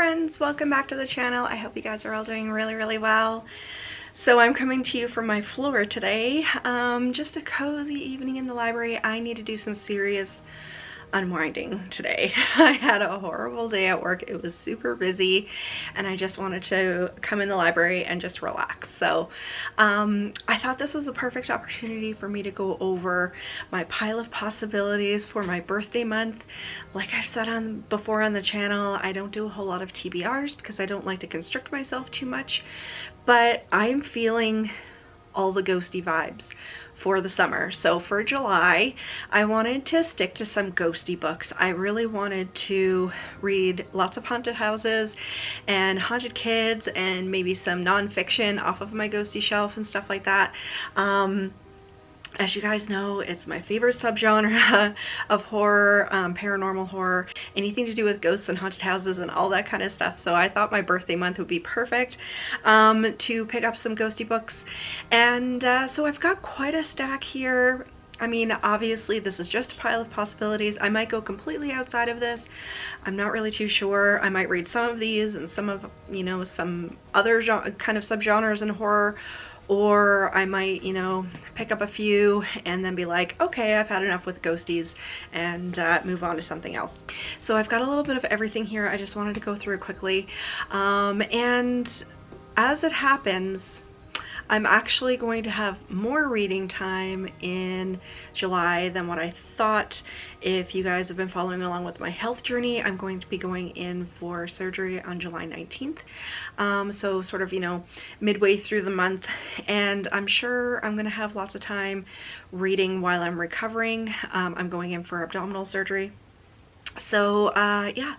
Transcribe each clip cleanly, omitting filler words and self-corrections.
friends, welcome back to the channel. I hope you guys are all doing really well. So I'm coming to you from my floor today. Just a cozy evening in the library. I need to do some serious unwinding today. I had a horrible day at work. It was super busy and I just wanted to come in the library and just relax. So I thought this was the perfect opportunity for me to go over my pile of possibilities for my birthday month. Like I've said before on the channel, I don't do a whole lot of TBRs because I don't like to constrict myself too much, but I'm feeling all the ghosty vibes for the summer. So for July, I wanted to stick to some ghosty books. I really wanted to read lots of haunted houses and haunted kids and maybe some nonfiction off of my ghosty shelf and stuff like that. As you guys know, it's my favorite subgenre of horror, paranormal horror, anything to do with ghosts and haunted houses and all that kind of stuff. So I thought my birthday month would be perfect to pick up some ghosty books. And so I've got quite a stack here. I mean, obviously this is just a pile of possibilities. I might go completely outside of this. I'm not really too sure. I might read some of these and some of, you know, some other kind of subgenres in horror. Or I might, you know, pick up a few and then be like, okay, I've had enough with ghosties and move on to something else. So I've got a little bit of everything here. I just wanted to go through it quickly. And as it happens, I'm actually going to have more reading time in July than what I thought. If you guys have been following along with my health journey, I'm going to be going in for surgery on July 19th. So sort of, you know, midway through the month, and I'm sure I'm gonna have lots of time reading while I'm recovering. I'm going in for abdominal surgery. So yeah,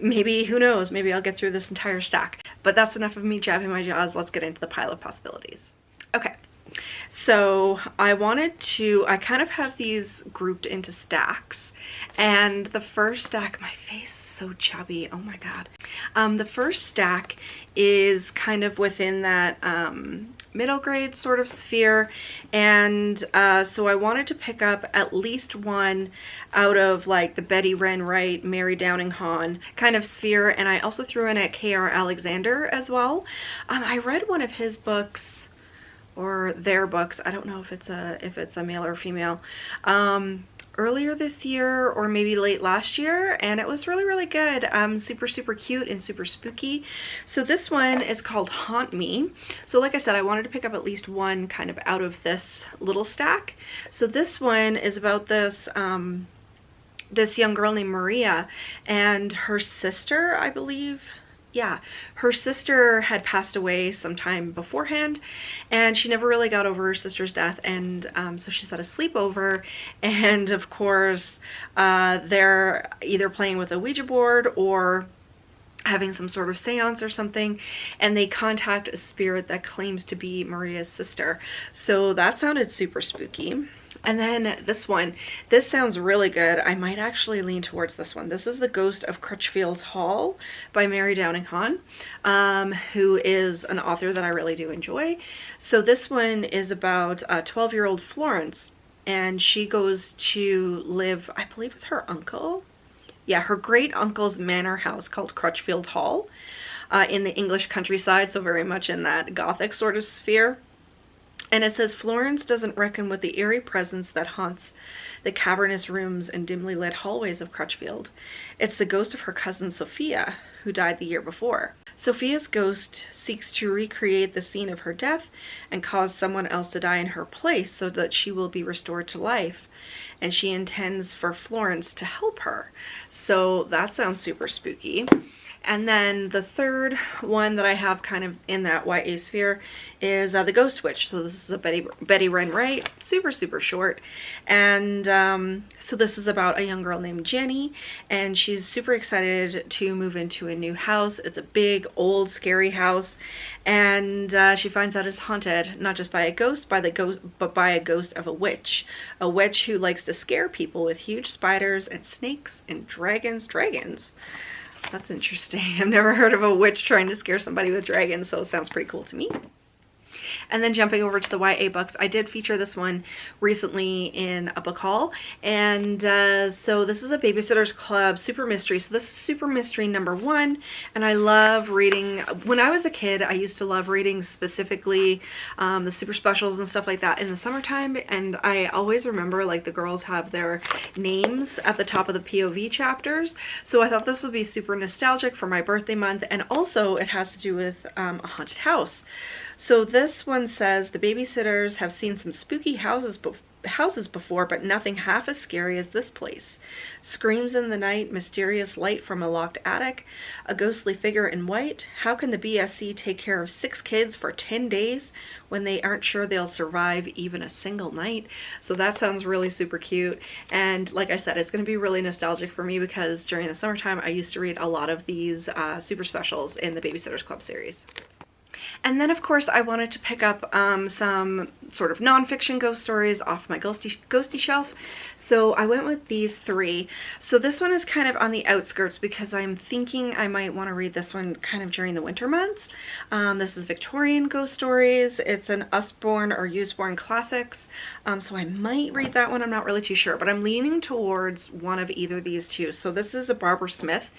maybe, who knows, maybe I'll get through this entire stack. But that's enough of me jabbing my jaws. Let's get into the pile of possibilities. Okay, so I kind of have these grouped into stacks, and the first stack, my face is so chubby, oh my god. The first stack is kind of within that middle grade sort of sphere, and so I wanted to pick up at least one out of like the Betty Wren Wright, Mary Downing Hahn kind of sphere, and I also threw in at K.R. Alexander as well. I read one of his books, or their books, I don't know if it's a male or female, earlier this year or maybe late last year, and it was really good. Super cute and super spooky. So this one is called Haunt Me. So like I said, I wanted to pick up at least one kind of out of this little stack. So this one is about this this young girl named Maria and her sister, I believe. Yeah, her sister had passed away sometime beforehand, and she never really got over her sister's death, and so she's at a sleepover, and of course they're either playing with a Ouija board or having some sort of seance or something, and they contact a spirit that claims to be Maria's sister. So that sounded super spooky. And then this one, this sounds really good. I might actually lean towards this one. This is The Ghost of Crutchfield Hall by Mary Downing Hahn, who is an author that I really do enjoy. So this one is about a 12-year-old Florence, and she goes to live, I believe, with her uncle. Yeah, her great uncle's manor house called Crutchfield Hall in the English countryside, so very much in that Gothic sort of sphere. And it says, Florence doesn't reckon with the eerie presence that haunts the cavernous rooms and dimly lit hallways of Crutchfield. It's the ghost of her cousin Sophia, who died the year before. Sophia's ghost seeks to recreate the scene of her death and cause someone else to die in her place so that she will be restored to life. And she intends for Florence to help her. So that sounds super spooky. And then the third one that I have kind of in that YA sphere is The Ghost Witch. So this is a Betty Wren Wright, super short. And so this is about a young girl named Jenny, and she's super excited to move into a new house. It's a big, old, scary house, and she finds out it's haunted, not just by a ghost, but by a ghost of a witch who likes to scare people with huge spiders and snakes and dragons. That's interesting. I've never heard of a witch trying to scare somebody with dragons, so it sounds pretty cool to me. And then jumping over to the YA books, I did feature this one recently in a book haul. And so this is a Babysitter's Club Super Mystery. So this is Super Mystery #1. And I love reading, when I was a kid, I used to love reading specifically the super specials and stuff like that in the summertime. And I always remember like the girls have their names at the top of the POV chapters. So I thought this would be super nostalgic for my birthday month, and also it has to do with a haunted house. So this one says the babysitters have seen some spooky houses before, but nothing half as scary as this place. Screams in the night, mysterious light from a locked attic, a ghostly figure in white. How can the BSC take care of 6 kids for 10 days when they aren't sure they'll survive even a single night? So that sounds really super cute. And like I said, it's going to be really nostalgic for me because during the summertime, I used to read a lot of these super specials in the Babysitter's Club series. And then of course I wanted to pick up some sort of nonfiction ghost stories off my ghosty shelf. So I went with these 3. So this one is kind of on the outskirts because I'm thinking I might want to read this one kind of during the winter months. This is Victorian ghost stories. It's an Usborne or Usborne classics. So I might read that one. I'm not really too sure, but I'm leaning towards one of either of these 2. So this is a Barbara Smith,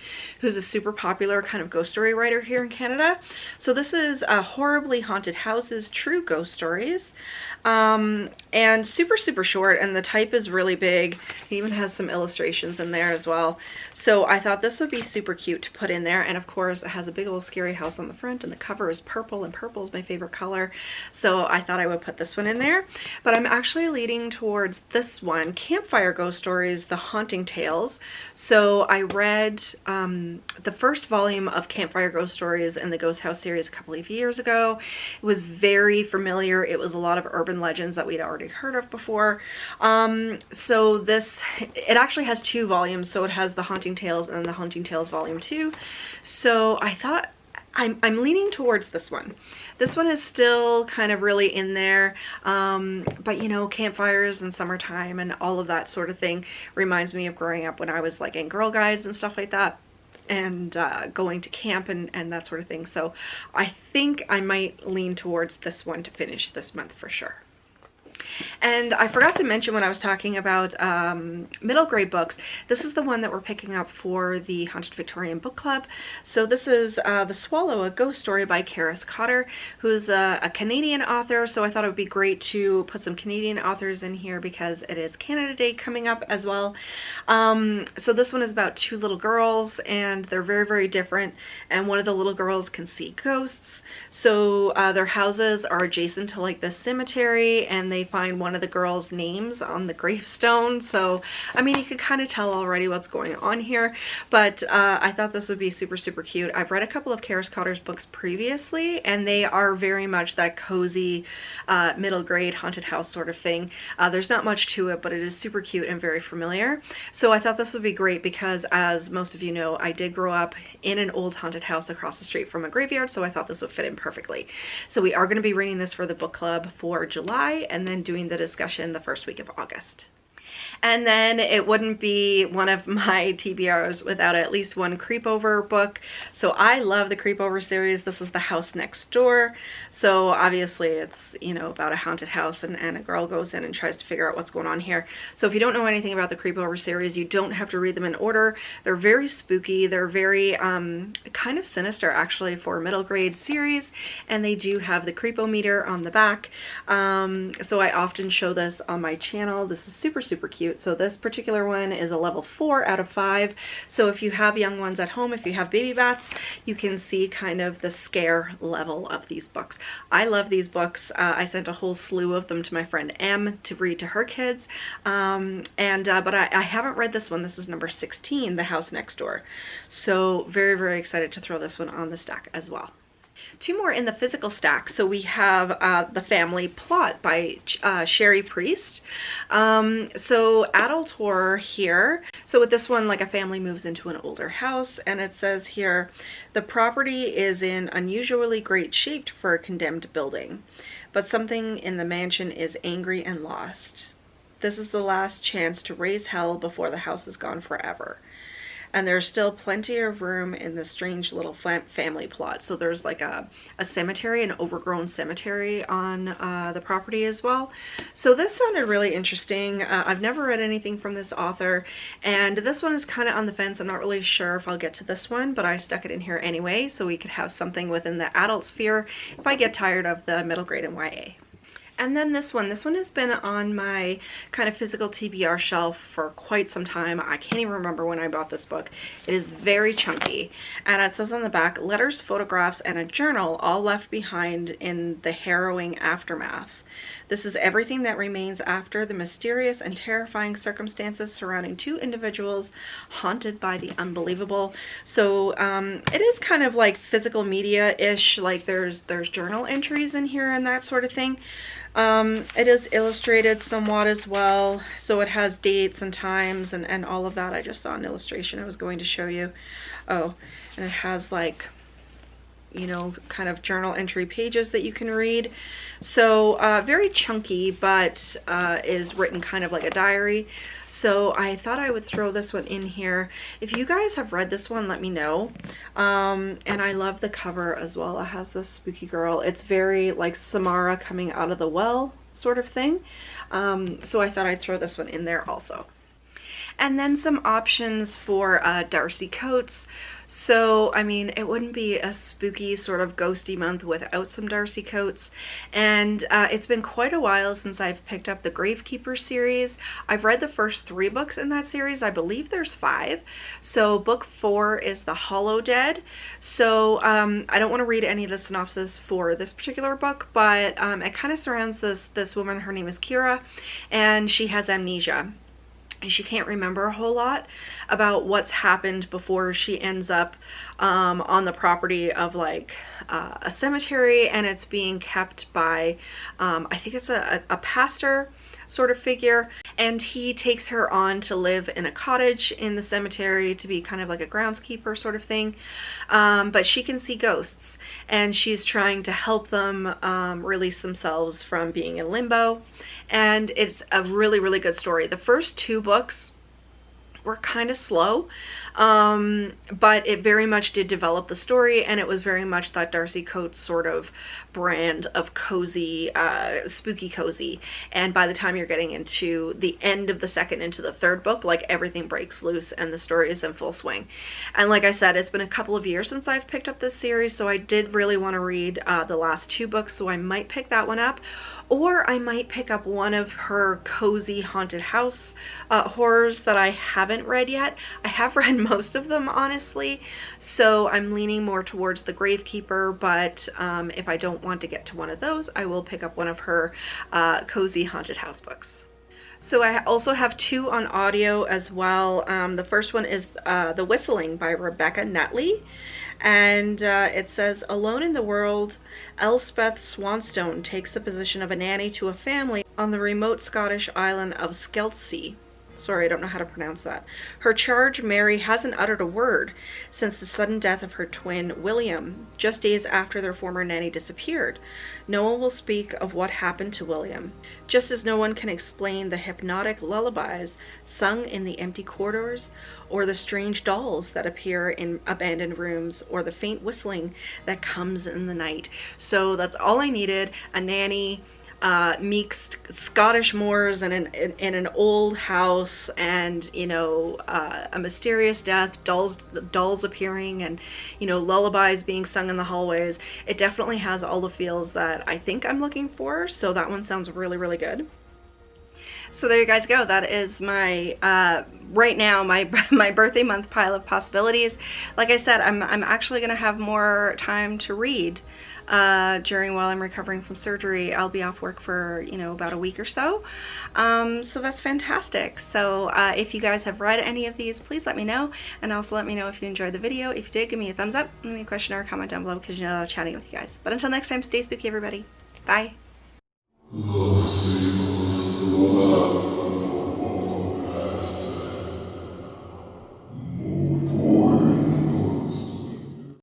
who's a super popular kind of ghost story writer here in Canada. So this is Horribly Haunted Houses, True Ghost Stories, and super short, and the type is really big. It even has some illustrations in there as well. So I thought this would be super cute to put in there, and of course it has a big old scary house on the front, and the cover is purple, and purple is my favorite color, so I thought I would put this one in there. But I'm actually leaning towards this one, Campfire Ghost Stories, The Haunting Tales. So I read the first volume of Campfire Ghost Stories in the Ghost House series a couple of years ago. It was very familiar. It was a lot of urban legends that we'd already heard of before. So this, it actually has 2 volumes. So it has The Haunting Tales and The Haunting Tales Volume 2. So I thought I'm leaning towards this one. This one is still kind of really in there, but you know, campfires and summertime and all of that sort of thing reminds me of growing up when I was like in Girl Guides and stuff like that, and going to camp and that sort of thing. So I think I might lean towards this one to finish this month for sure. And I forgot to mention when I was talking about middle grade books, this is the one that we're picking up for the Haunted Victorian Book Club. So this is The Swallow, a Ghost Story by Karis Cotter, who's a Canadian author. So I thought it would be great to put some Canadian authors in here because it is Canada Day coming up as well. So this one is about 2 little girls, and they're very different. And one of the little girls can see ghosts. So their houses are adjacent to like the cemetery, and they find one of the girls' names on the gravestone. So I mean, you could kind of tell already what's going on here, but I thought this would be super cute. I've read a couple of Karis Cotter's books previously, and they are very much that cozy middle grade haunted house sort of thing. There's not much to it, but it is super cute and very familiar. So I thought this would be great because, as most of you know, I did grow up in an old haunted house across the street from a graveyard, so I thought this would fit in perfectly. So we are going to be reading this for the book club for July, and then doing the discussion the first week of August. And then it wouldn't be one of my TBRs without at least one creepover book. So I love the creepover series. This is The House Next Door. So obviously it's, you know, about a haunted house, and a girl goes in and tries to figure out what's going on here. So if you don't know anything about the creepover series, you don't have to read them in order. They're very spooky. They're very kind of sinister actually for a middle grade series, and they do have the creepometer on the back. So I often show this on my channel. This is super cute. So this particular one is a level 4 out of 5. So if you have young ones at home, if you have baby bats, you can see kind of the scare level of these books. I love these books. I sent a whole slew of them to my friend Em to read to her kids. But I haven't read this one. This is number 16, The House Next Door. So very excited to throw this one on the stack as well. 2 more in the physical stack. So we have The Family Plot by Sherry Priest. So adult horror here. So with this one, like a family moves into an older house, and it says here, the property is in unusually great shape for a condemned building, but something in the mansion is angry and lost. This is the last chance to raise hell before the house is gone forever. and there's still plenty of room in this strange little family plot. So there's like a cemetery, an overgrown cemetery on the property as well. So this sounded really interesting. I've never read anything from this author, and this one is kind of on the fence. I'm not really sure if I'll get to this one, but I stuck it in here anyway so we could have something within the adult sphere if I get tired of the middle grade and YA. And then this one has been on my kind of physical TBR shelf for quite some time. I can't even remember when I bought this book. It is very chunky, and it says on the back, letters, photographs, and a journal all left behind in the harrowing aftermath. This is everything that remains after the mysterious and terrifying circumstances surrounding two individuals haunted by the unbelievable. So it is kind of like physical media-ish, like there's journal entries in here and that sort of thing. It is illustrated somewhat as well, so it has dates and times and all of that. I just saw an illustration I was going to show you. Oh, and it has like, you know, kind of journal entry pages that you can read. So very chunky, but is written kind of like a diary. So I thought I would throw this one in here. If you guys have read this one, let me know. And I love the cover as well. It has this spooky girl. It's very like Samara coming out of the well sort of thing. So I thought I'd throw this one in there also. And then some options for Darcy Coates. So, I mean, it wouldn't be a spooky sort of ghosty month without some Darcy Coates. And it's been quite a while since I've picked up the Gravekeeper series. I've read the first 3 books in that series. I believe there's 5. So book 4 is The Hollow Dead. So I don't want to read any of the synopsis for this particular book, but it kind of surrounds this woman. Her name is Kira, and she has amnesia. And she can't remember a whole lot about what's happened before she ends up on the property of like a cemetery, and it's being kept by I think it's a pastor sort of figure, and he takes her on to live in a cottage in the cemetery to be kind of like a groundskeeper sort of thing. But she can see ghosts, and she's trying to help them release themselves from being in limbo. And it's a really, really good story. The first 2 books were kind of slow, but it very much did develop the story, and it was very much that Darcy Coates sort of brand of cozy, spooky cozy. And by the time you're getting into the end of the second into the third book, like everything breaks loose and the story is in full swing. And like I said, it's been a couple of years since I've picked up this series, so I did really want to read the last 2 books, so I might pick that one up. Or I might pick up one of her cozy haunted house horrors that I haven't read yet. I have read most of them, honestly, so I'm leaning more towards the Gravekeeper, but if I don't want to get to one of those, I will pick up one of her cozy haunted house books. So I also have 2 on audio as well. The first one is The Whistling by Rebecca Netley. And it says, alone in the world, Elspeth Swanstone takes the position of a nanny to a family on the remote Scottish island of Skeltsea. Sorry, I don't know how to pronounce that. Her charge, Mary, hasn't uttered a word since the sudden death of her twin, William, just days after their former nanny disappeared. No one will speak of what happened to William, just as no one can explain the hypnotic lullabies sung in the empty corridors, or the strange dolls that appear in abandoned rooms, or the faint whistling that comes in the night. So that's all I needed, a nanny, meek Scottish moors in an old house, and you know, a mysterious death, dolls appearing, and you know, lullabies being sung in the hallways. It definitely has all the feels that I think I'm looking for, so that one sounds really, really good. So there you guys go. That is my right now my birthday month pile of possibilities. Like I said, I'm actually gonna have more time to read while I'm recovering from surgery. I'll be off work for, you know, about a week or so. So that's fantastic. So if you guys have read any of these, please let me know, and also let me know if you enjoyed the video. If you did, give me a thumbs up, leave me a question or a comment down below, because you know I love chatting with you guys. But until next time, stay spooky, everybody. Bye.